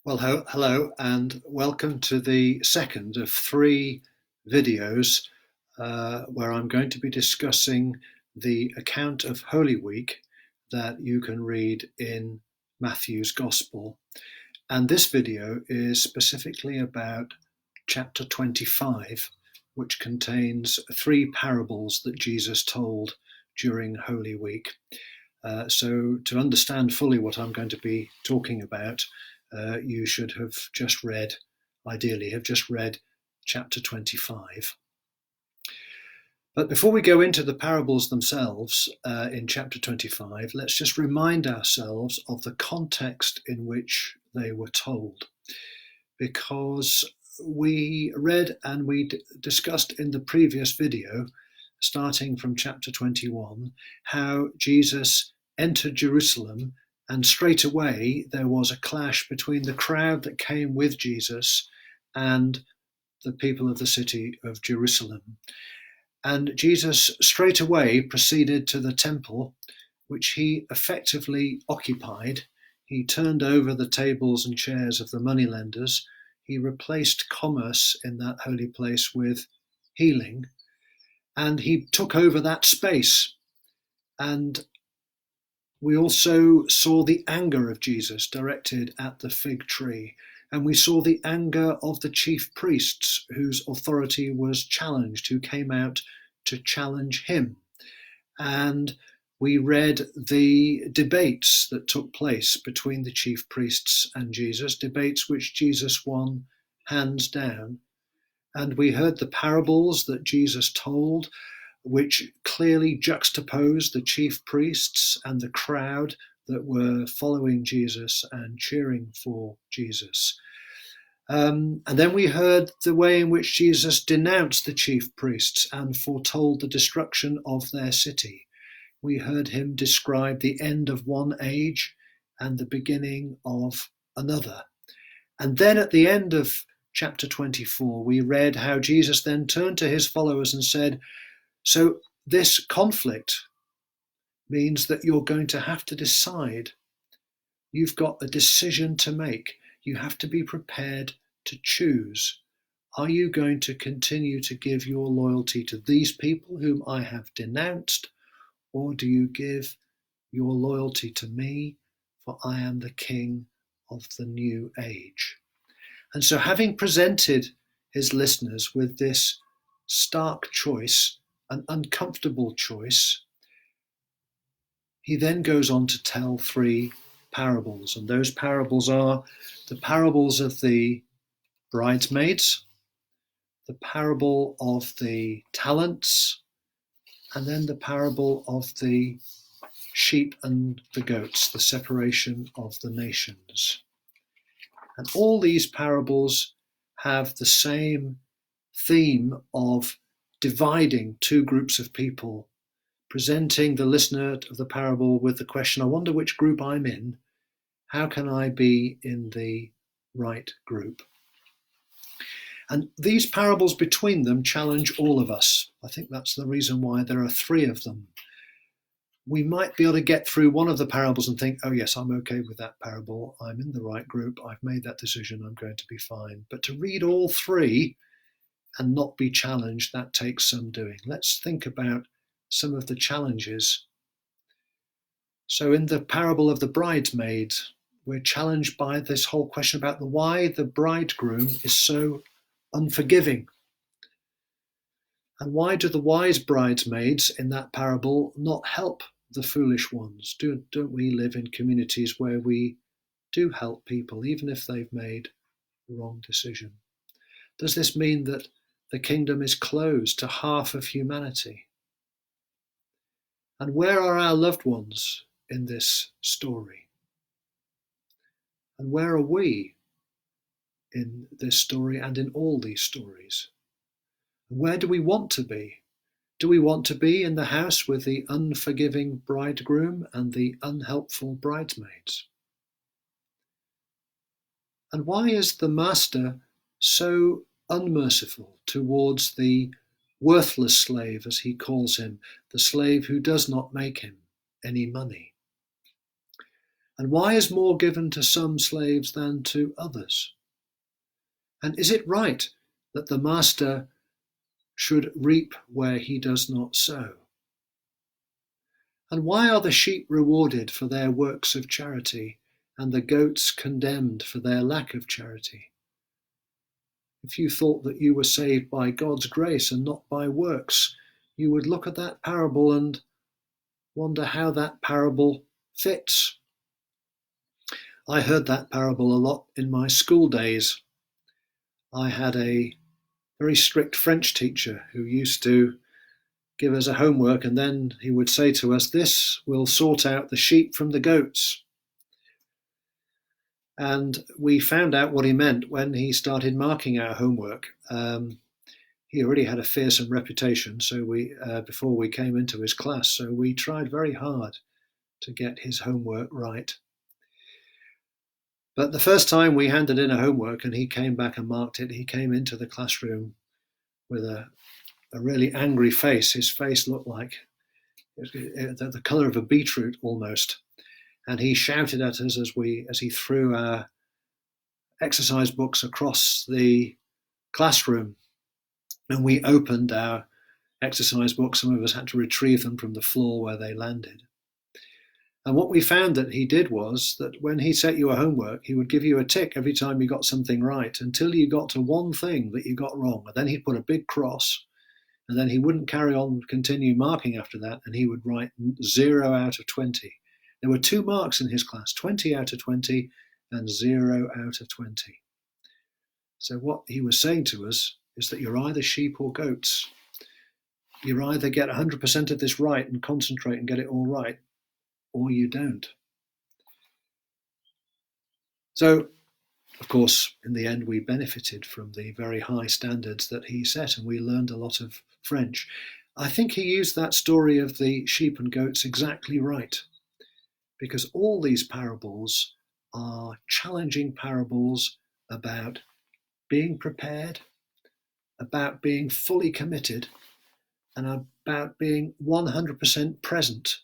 Well, hello and welcome to the second of three videos where I'm going to be discussing the account of Holy Week that you can read in Matthew's Gospel. And this video is specifically about chapter 25, which contains three parables that Jesus told during Holy Week. So to understand fully what I'm going to be talking about, you should have just read, ideally, have just read chapter 25. But before we go into the parables themselves in chapter 25, let's just remind ourselves of the context in which they were told. Because we read and we discussed in the previous video, starting from chapter 21, how Jesus entered Jerusalem, and straight away there was a clash between the crowd that came with Jesus and the people of the city of Jerusalem. And Jesus straight away proceeded to the temple, which he effectively occupied. He turned over the tables and chairs of the moneylenders. He replaced commerce in that holy place with healing. And he took over that space. And we also saw the anger of Jesus directed at the fig tree. And we saw the anger of the chief priests, whose authority was challenged, who came out to challenge him. And we read the debates that took place between the chief priests and Jesus, debates which Jesus won hands down. And we heard the parables that Jesus told, which clearly juxtaposed the chief priests and the crowd that were following Jesus and cheering for Jesus. And then we heard the way in which Jesus denounced the chief priests and foretold the destruction of their city. We heard him describe the end of one age and the beginning of another. And then at the end of chapter 24, we read how Jesus then turned to his followers and said, so this conflict means that you're going to have to decide. You've got a decision to make. You have to be prepared to choose. Are you going to continue to give your loyalty to these people whom I have denounced, or do you give your loyalty to me, for I am the King of the new age? And so, having presented his listeners with this stark choice, an uncomfortable choice, he then goes on to tell three parables. And those parables are the parables of the bridesmaids, the parable of the talents, and then the parable of the sheep and the goats, the separation of the nations. And all these parables have the same theme of dividing two groups of people, presenting the listener of the parable with the question, I wonder which group I'm in. How can I be in the right group? And these parables between them challenge all of us. I think that's the reason why there are three of them. We might be able to get through one of the parables and think, oh yes, I'm okay with that parable. I'm in the right group. I've made that decision. I'm going to be fine. But to read all three and not be challenged, that takes some doing. Let's think about some of the challenges. So in the parable of the bridesmaids, we're challenged by this whole question about why the bridegroom is so unforgiving. And why do the wise bridesmaids in that parable not help the foolish ones? Don't we live in communities where we do help people, even if they've made the wrong decision? Does this mean that the kingdom is closed to half of humanity? And where are our loved ones in this story? And where are we in this story and in all these stories? Where do we want to be? Do we want to be in the house with the unforgiving bridegroom and the unhelpful bridesmaids? And why is the master so unmerciful towards the worthless slave, as he calls him, the slave who does not make him any money? And why is more given to some slaves than to others? And is it right that the master should reap where he does not sow? And why are the sheep rewarded for their works of charity and the goats condemned for their lack of charity? If you thought that you were saved by God's grace and not by works, you would look at that parable and wonder how that parable fits. I heard that parable a lot in my school days. I had a very strict French teacher who used to give us a homework, and then he would say to us, "This will sort out the sheep from the goats." And we found out what he meant when he started marking our homework. He already had a fearsome reputation, so before we came into his class, so we tried very hard to get his homework right. But the first time we handed in a homework and he came back and marked it, he came into the classroom with a really angry face. His face looked like the colour of a beetroot almost. And he shouted at us as he threw our exercise books across the classroom. And we opened our exercise books. Some of us had to retrieve them from the floor where they landed. And what we found that he did was that when he set you a homework, he would give you a tick every time you got something right until you got to one thing that you got wrong. And then he'd put a big cross, and then he wouldn't carry on, continue marking after that, and he would write 0 out of 20. There were 2 marks in his class, 20 out of 20 and 0 out of 20. So what he was saying to us is that you're either sheep or goats. You either get 100% of this right and concentrate and get it all right, or you don't. So, of course, in the end, we benefited from the very high standards that he set, and we learned a lot of French. I think he used that story of the sheep and goats exactly right, because all these parables are challenging parables about being prepared, about being fully committed, and about being 100% present.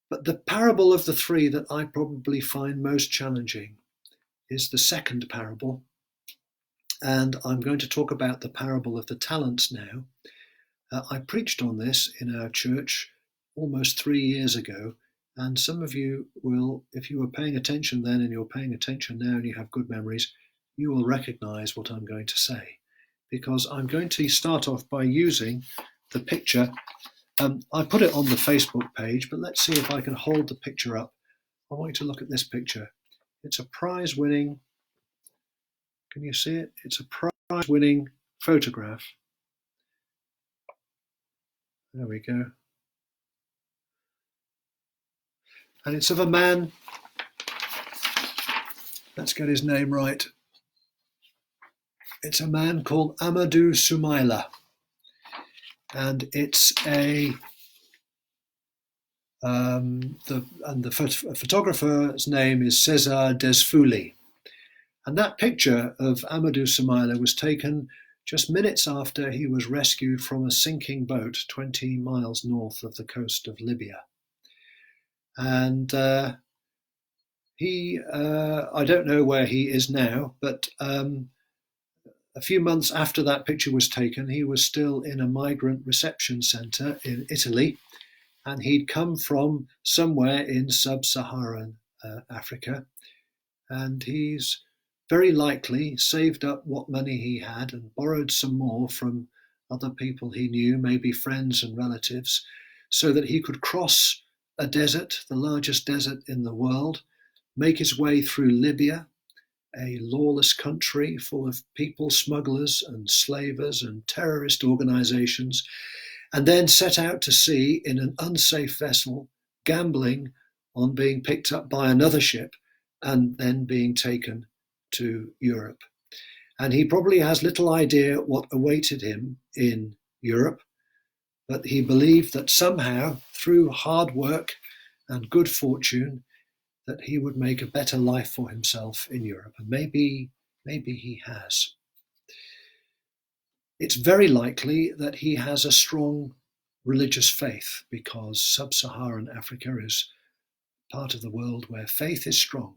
But the parable of the 3 that I probably find most challenging is the second parable. And I'm going to talk about the parable of the talents now. I preached on this in our church almost 3 years ago. And some of you will, if you were paying attention then and you're paying attention now and you have good memories, you will recognize what I'm going to say. Because I'm going to start off by using the picture. I put it on the Facebook page, but let's see if I can hold the picture up. I want you to look at this picture. It's a prize-winning, can you see it? It's a prize-winning photograph. There we go. And it's of a man, let's get his name right. It's a man called Amadou Sumaila. And it's the photographer's name is César Desfouli. And that picture of Amadou Sumaila was taken just minutes after he was rescued from a sinking boat 20 miles north of the coast of Libya. And I don't know where he is now, but a few months after that picture was taken, he was still in a migrant reception centre in Italy, and he'd come from somewhere in sub-Saharan Africa, and he's very likely saved up what money he had and borrowed some more from other people he knew, maybe friends and relatives, so that he could cross a desert, the largest desert in the world, make his way through Libya, a lawless country full of people smugglers and slavers and terrorist organizations, and then set out to sea in an unsafe vessel, gambling on being picked up by another ship and then being taken to Europe. And he probably has little idea what awaited him in Europe, but he believed that somehow, through hard work and good fortune, that he would make a better life for himself in Europe. And maybe he has. It's very likely that he has a strong religious faith, because sub-Saharan Africa is part of the world where faith is strong,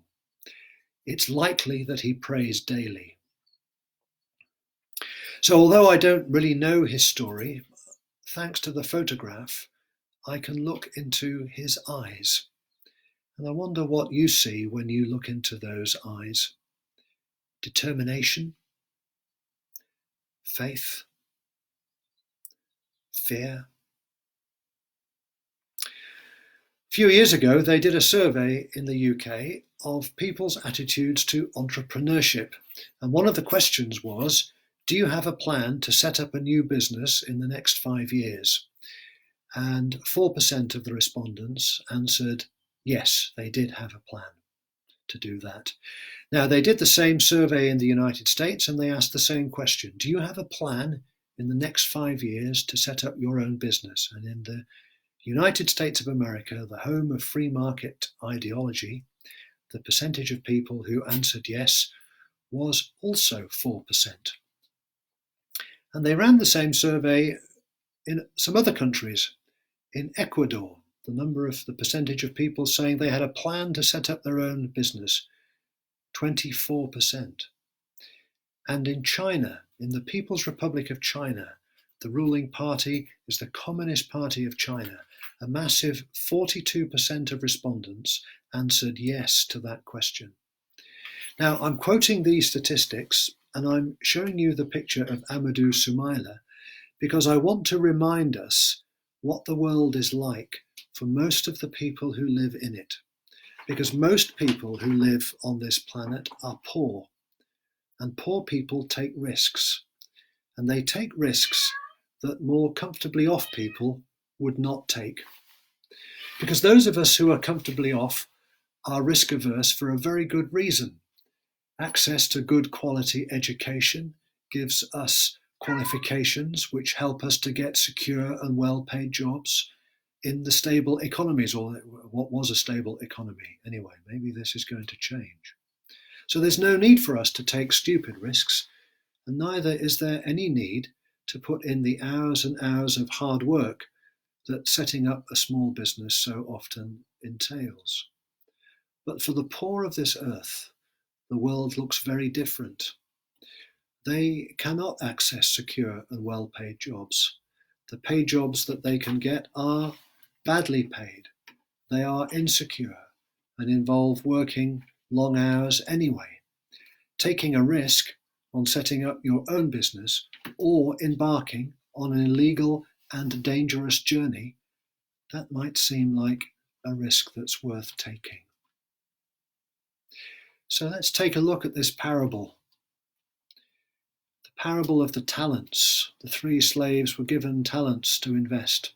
it's likely that he prays daily. So although I don't really know his story, thanks to the photograph, I can look into his eyes. And I wonder what you see when you look into those eyes. Determination, faith, fear. A few years ago, they did a survey in the UK of people's attitudes to entrepreneurship. And one of the questions was, do you have a plan to set up a new business in the next 5 years? And 4% of the respondents answered, yes, they did have a plan to do that. Now, they did the same survey in the United States and they asked the same question. Do you have a plan in the next 5 years to set up your own business? And in the United States of America, the home of free market ideology, the percentage of people who answered yes was also 4%. And they ran the same survey in some other countries. In Ecuador, the percentage of people saying they had a plan to set up their own business, 24%. And in China, in the People's Republic of China, the ruling party is the Communist Party of China. A massive 42% of respondents answered yes to that question. Now, I'm quoting these statistics and I'm showing you the picture of Amadou Sumaila because I want to remind us what the world is like for most of the people who live in it. Because most people who live on this planet are poor, and poor people take risks. And they take risks that more comfortably off people would not take. Because those of us who are comfortably off are risk averse for a very good reason. Access to good quality education gives us qualifications which help us to get secure and well-paid jobs in the stable economies, or what was a stable economy anyway. Maybe this is going to change. So there's no need for us to take stupid risks, and neither is there any need to put in the hours and hours of hard work that setting up a small business so often entails. But for the poor of this earth, the world looks very different. They cannot access secure and well-paid jobs. The paid jobs that they can get are badly paid. They are insecure and involve working long hours anyway. Taking a risk on setting up your own business or embarking on an illegal and dangerous journey, that might seem like a risk that's worth taking. So let's take a look at this parable. The parable of the talents. The 3 slaves were given talents to invest.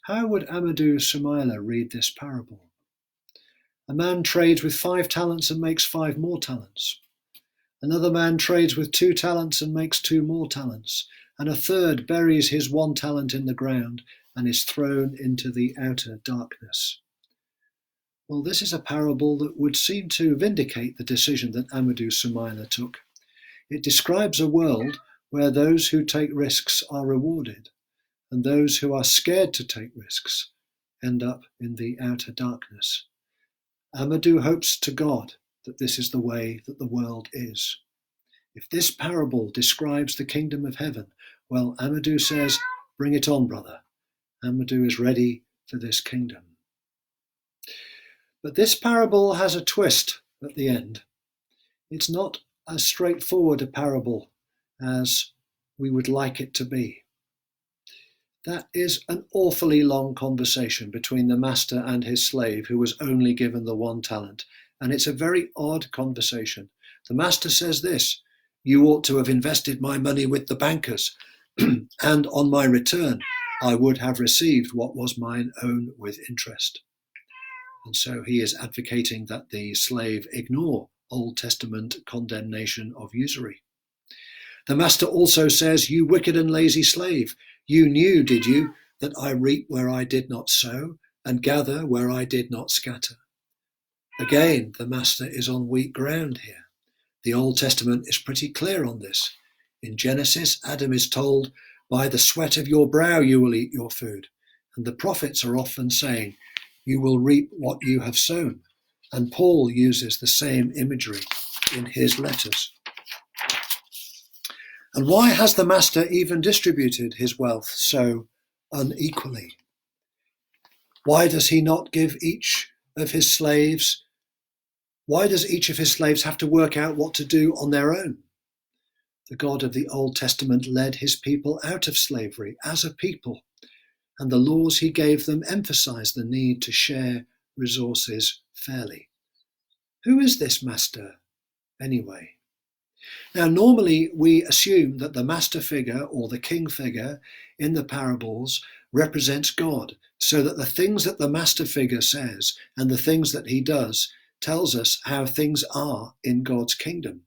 How would Amadou Sumaila read this parable? A man trades with 5 talents and makes 5 more talents. Another man trades with 2 talents and makes 2 more talents. And a third buries his 1 talent in the ground and is thrown into the outer darkness. Well, this is a parable that would seem to vindicate the decision that Amadou Sumaila took. It describes a world where those who take risks are rewarded, and those who are scared to take risks end up in the outer darkness. Amadou hopes to God that this is the way that the world is. If this parable describes the kingdom of heaven, well, Amadou says, bring it on, brother. Amadou is ready for this kingdom. But this parable has a twist at the end. It's not as straightforward a parable as we would like it to be. That is an awfully long conversation between the master and his slave who was only given the 1 talent. And it's a very odd conversation. The master says this, you ought to have invested my money with the bankers, and on my return I would have received what was mine own with interest. And so he is advocating that the slave ignore Old Testament condemnation of usury. The master also says, you wicked and lazy slave, you knew, did you, that I reap where I did not sow and gather where I did not scatter? Again, the master is on weak ground here. The Old Testament is pretty clear on this. In Genesis, Adam is told, by the sweat of your brow you will eat your food. And the prophets are often saying, you will reap what you have sown. And Paul uses the same imagery in his letters. And why has the master even distributed his wealth so unequally? Why does he not give each of his slaves? Why does each of his slaves have to work out what to do on their own? The God of the Old Testament led his people out of slavery as a people, and the laws he gave them emphasized the need to share resources fairly. Who is this master, anyway? Now, normally we assume that the master figure or the king figure in the parables represents God, so that the things that the master figure says and the things that he does tells us how things are in God's kingdom.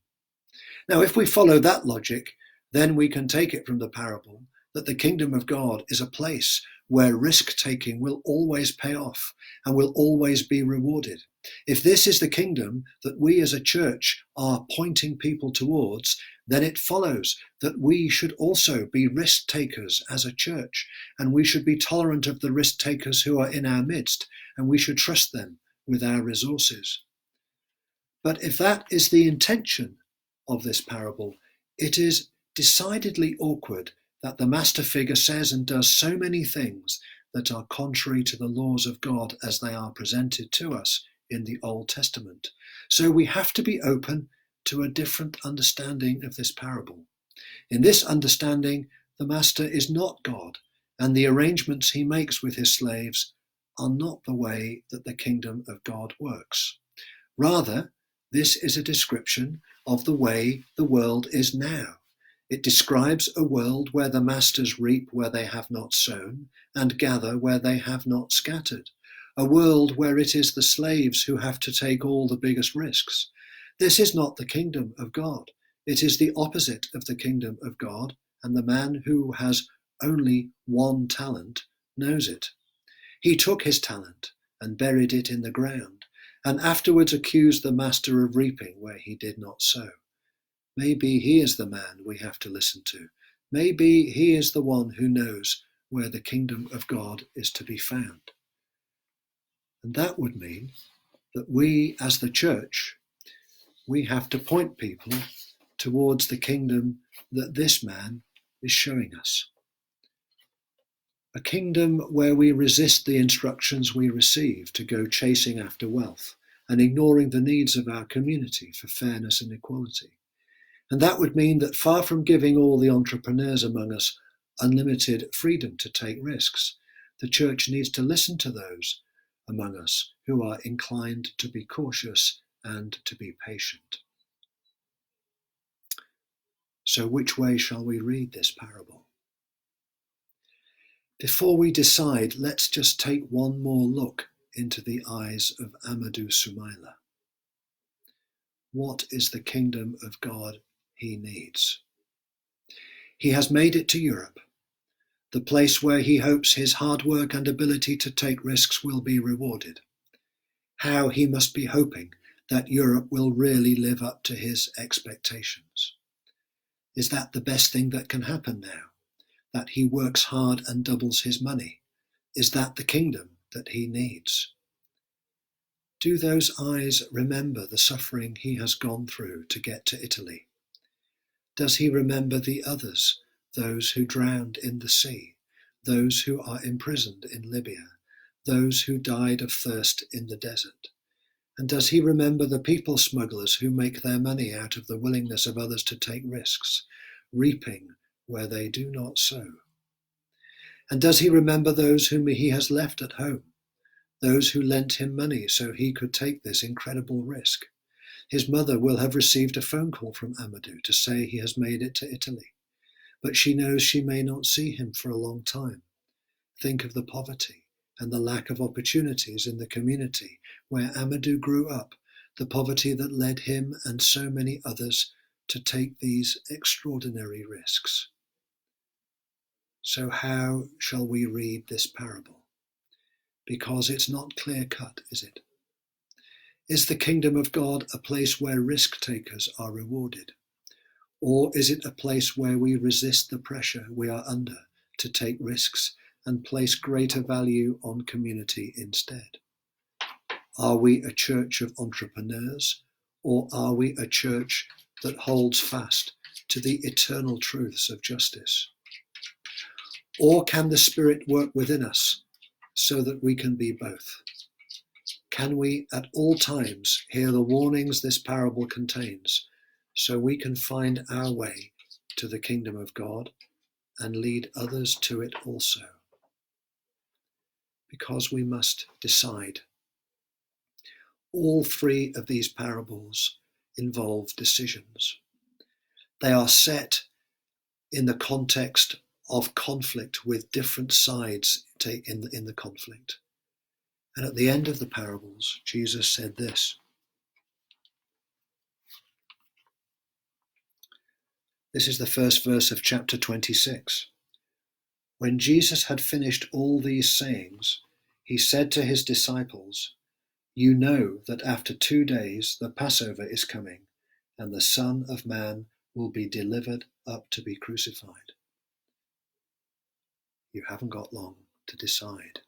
Now, if we follow that logic, then we can take it from the parable that the kingdom of God is a place where risk-taking will always pay off and will always be rewarded. If this is the kingdom that we as a church are pointing people towards, then it follows that we should also be risk-takers as a church, and we should be tolerant of the risk-takers who are in our midst, and we should trust them with our resources. But if that is the intention of this parable, it is decidedly awkward that the master figure says and does so many things that are contrary to the laws of God as they are presented to us in the Old Testament. So we have to be open to a different understanding of this parable. In this understanding, the master is not God, and the arrangements he makes with his slaves are not the way that the kingdom of God works. Rather, this is a description of the way the world is now. It describes a world where the masters reap where they have not sown and gather where they have not scattered. A world where it is the slaves who have to take all the biggest risks. This is not the kingdom of God. It is the opposite of the kingdom of God, and the man who has only one talent knows it. He took his talent and buried it in the ground, and afterwards accused the master of reaping where he did not sow. Maybe he is the man we have to listen to. Maybe he is the one who knows where the kingdom of God is to be found. And that would mean that we, as the church, we have to point people towards the kingdom that this man is showing us. A kingdom where we resist the instructions we receive to go chasing after wealth and ignoring the needs of our community for fairness and equality. And that would mean that far from giving all the entrepreneurs among us unlimited freedom to take risks, the church needs to listen to those among us who are inclined to be cautious and to be patient. So which way shall we read this parable? Before we decide, let's just take one more look into the eyes of Amadou Sumaila. What is the kingdom of God he needs? He has made it to Europe, the place where he hopes his hard work and ability to take risks will be rewarded. How he must be hoping that Europe will really live up to his expectations. Is that the best thing that can happen now? That he works hard and doubles his money? Is that the kingdom that he needs? Do those eyes remember the suffering he has gone through to get to Italy? Does he remember the others, those who drowned in the sea, those who are imprisoned in Libya, those who died of thirst in the desert? And does he remember the people smugglers who make their money out of the willingness of others to take risks, reaping where they do not sow? And does he remember those whom he has left at home, those who lent him money so he could take this incredible risk? His mother will have received a phone call from Amadou to say he has made it to Italy, but she knows she may not see him for a long time. Think of the poverty and the lack of opportunities in the community where Amadou grew up, the poverty that led him and so many others to take these extraordinary risks. So how shall we read this parable? Because it's not clear-cut, is it? Is the kingdom of God a place where risk-takers are rewarded? Or is it a place where we resist the pressure we are under to take risks and place greater value on community instead? Are we a church of entrepreneurs, or are we a church that holds fast to the eternal truths of justice? Or can the Spirit work within us so that we can be both? Can we at all times hear the warnings this parable contains so we can find our way to the kingdom of God and lead others to it also? Because we must decide. All three of these parables involve decisions. They are set in the context of conflict with different sides in the conflict. And at the end of the parables, Jesus said this. This is the first verse of chapter 26. When Jesus had finished all these sayings, he said to his disciples, "You know that after 2 days the Passover is coming, and the Son of Man will be delivered up to be crucified." You haven't got long to decide.